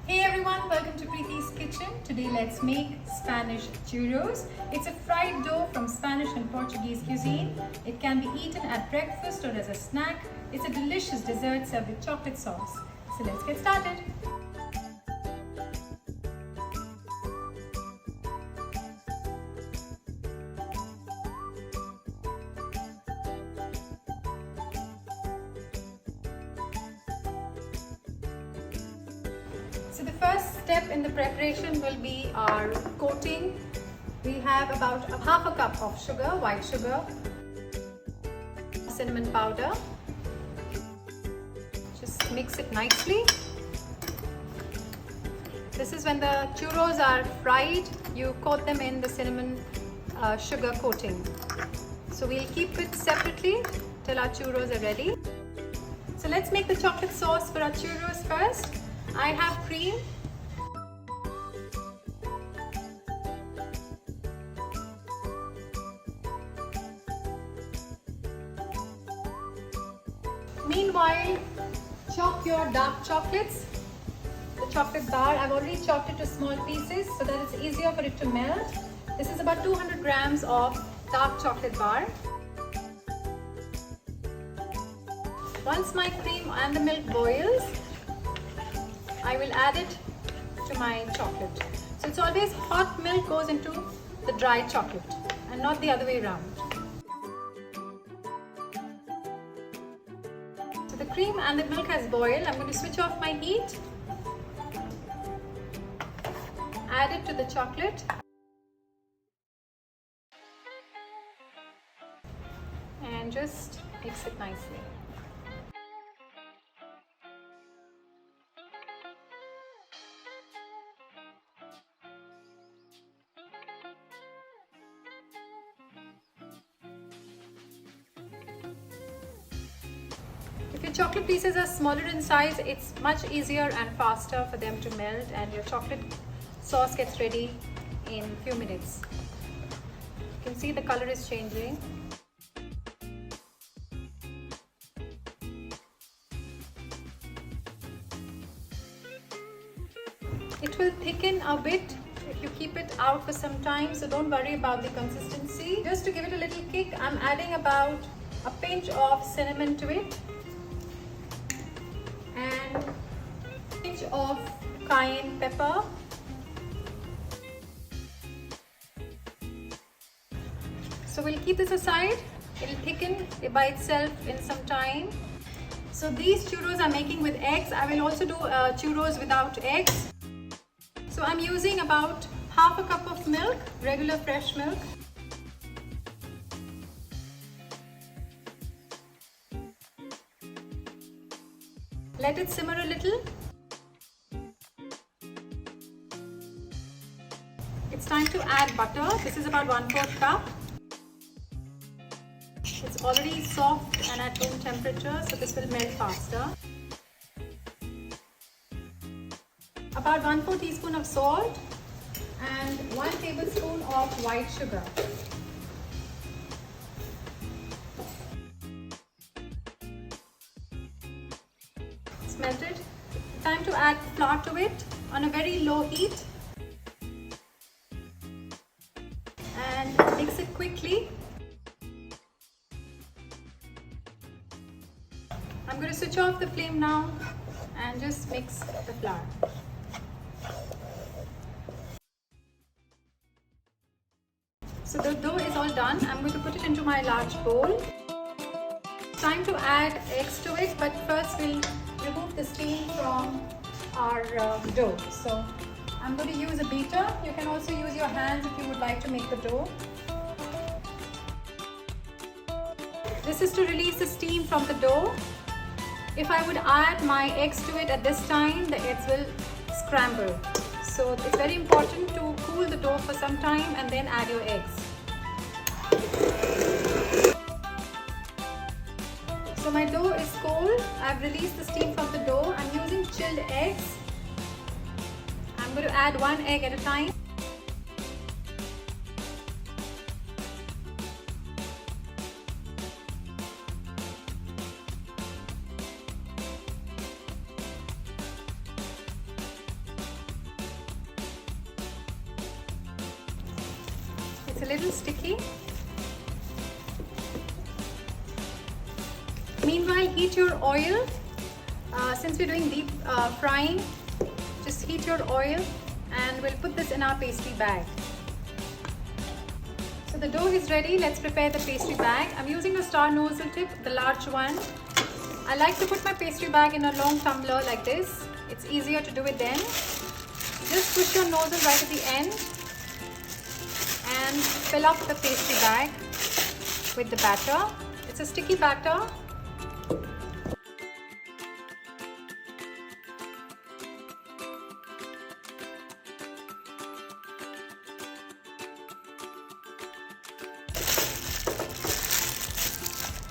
Hey everyone, welcome to Preeti's Kitchen. Today let's make Spanish churros. It's a fried dough from Spanish and Portuguese cuisine. It can be eaten at breakfast or as a snack. It's a delicious dessert served with chocolate sauce. So let's get started. So the first step in the preparation will be our coating. We have about half a cup of sugar, white sugar, cinnamon powder. Just mix it nicely. This is when the churros are fried, you coat them in the cinnamon sugar coating. So we'll keep it separately till our churros are ready. So let's make the chocolate sauce for our churros first. I have cream. Meanwhile, chop your dark chocolates. The chocolate bar, I've already chopped it to small pieces so that it's easier for it to melt. This is about 200 grams of dark chocolate bar. Once my cream and the milk boils, I will add it to my chocolate. So it's always hot milk goes into the dry chocolate and not the other way around. So the cream and the milk has boiled. I'm going to switch off my heat. Add it to the chocolate. And just mix it nicely. If your chocolate pieces are smaller in size, it's much easier and faster for them to melt and your chocolate sauce gets ready in a few minutes. You can see the color is changing. It will thicken a bit if you keep it out for some time, so don't worry about the consistency. Just to give it a little kick, I'm adding about a pinch of cinnamon to it and a pinch of cayenne pepper. So we'll keep this aside. It'll thicken by itself in some time. So these churros I'm making with eggs. I will also do churros without eggs. So I'm using about half a cup of milk, regular fresh milk. Let it simmer a little. It's time to add butter. This is about 1/4 cup. It's already soft and at room temperature, so this will melt faster. About 1/4 teaspoon of salt and 1 tablespoon of white sugar. It's melted. Time to add flour to it on a very low heat and mix it quickly. I'm going to switch off the flame now and just mix the flour. So the dough is all done. I'm going to put it into my large bowl. Time to add eggs to it, but first we'll remove the steam from our dough. So I'm going to use a beater. You can also use your hands if you would like to make the dough. This is to release the steam from the dough. If I would add my eggs to it at this time, the eggs will scramble. So it's very important to cool the dough for some time and then add your eggs. So my dough is cold. I've released the steam from the dough. I'm using chilled eggs. I'm going to add 1 egg at a time. it's a little sticky. Meanwhile, heat your oil. Since we're doing deep frying, just heat your oil and we'll put this in our pastry bag. So the dough is ready. Let's prepare the pastry bag. I'm using a star nozzle tip, the large one. I like to put my pastry bag in a long tumbler like this. It's easier to do it then. Just push your nozzle right at the end and fill up the pastry bag with the batter. It's a sticky batter.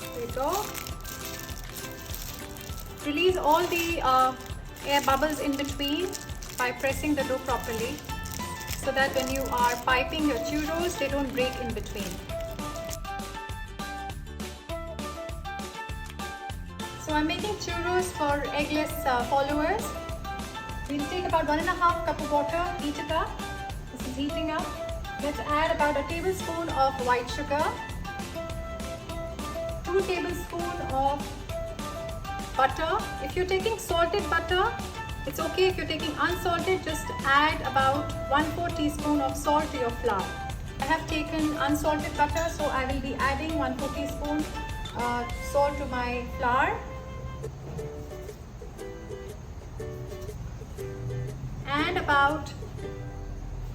There you go. Release all the air bubbles in between by pressing the dough properly, so that when you are piping your churros, they don't break in between. So I'm making churros for eggless followers. We'll take about 1.5 cup of water, heat it up. This is heating up. Let's add about a tablespoon of white sugar, 2 tablespoons of butter. If you're taking salted butter, it's okay. If you're taking unsalted, just add about 1/4 teaspoon of salt to your flour. I have taken unsalted butter, so I will be adding 1/4 teaspoon salt to my flour. And about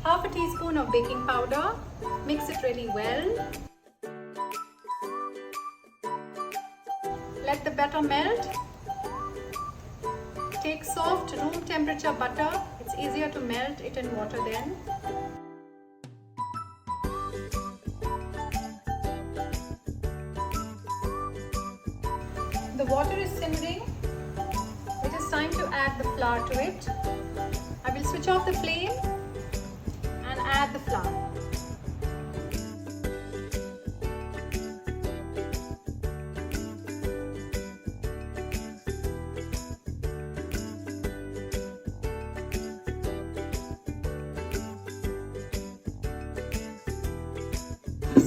1/2 teaspoon of baking powder. Mix it really well. Let the batter melt. Take soft room temperature butter. It's easier to melt it in water then. The water is simmering. It is time to add the flour to it. I will switch off the flame and add the flour.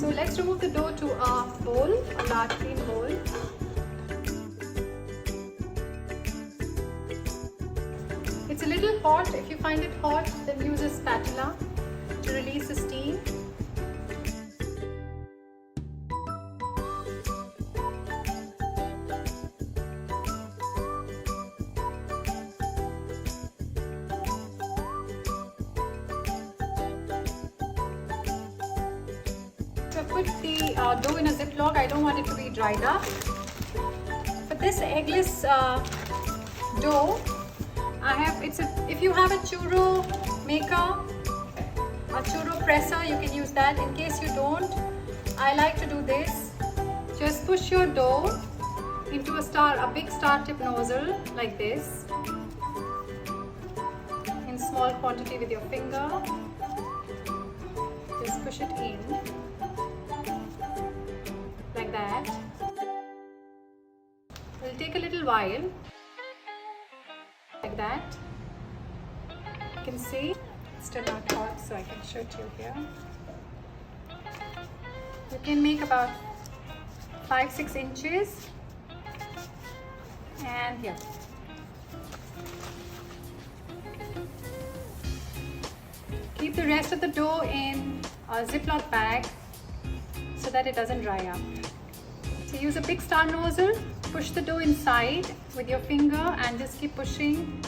So let's remove the dough to a bowl, a large clean bowl. It's a little hot. If you find it hot, then use a spatula to release the steam. So put the dough in a ziploc. I don't want it to be dried up. For this eggless dough, if you have a churro maker, a churro presser, you can use that. In case you don't, I like to do this. Just push your dough into a big star tip nozzle like this, in small quantity with your finger. Just push it in like that. It'll take a little while. Like that. You can see it's still not hot, so I can show it to you here. You can make about 5-6 inches, and here. Keep the rest of the dough in a Ziploc bag so that it doesn't dry up. So use a big star nozzle. Push the dough inside with your finger and just keep pushing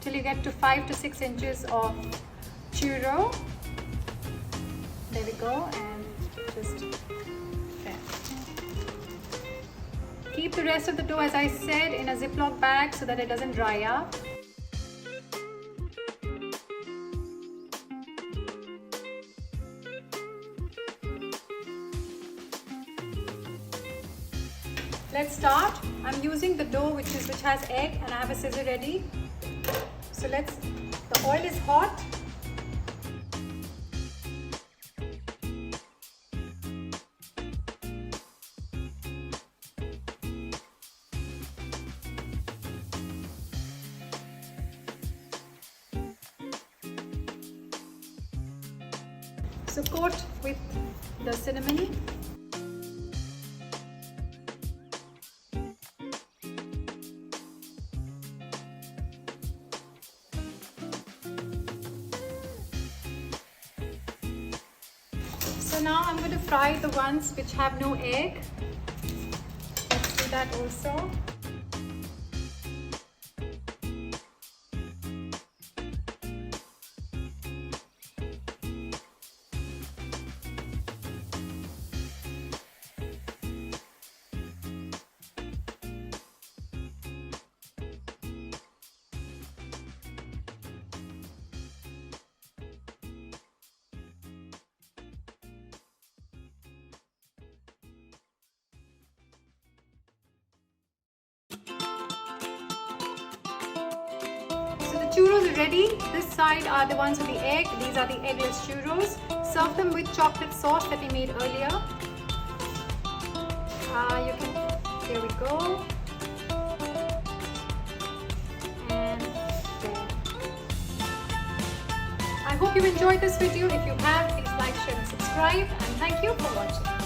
till you get to 5 to 6 inches of churro. There we go, and just there. Keep the rest of the dough, as I said, in a Ziploc bag so that it doesn't dry up. Let's start. I'm using the dough which has egg, and I have a scissor ready. So the oil is hot. So coat with the cinnamon. So now I'm going to fry the ones which have no egg. Let's do that also. Churros are ready. This side are the ones with the egg. These are the eggless churros. Serve them with chocolate sauce that we made earlier. Here we go. And there. I hope you enjoyed this video. If you have, please like, share and subscribe. And thank you for watching.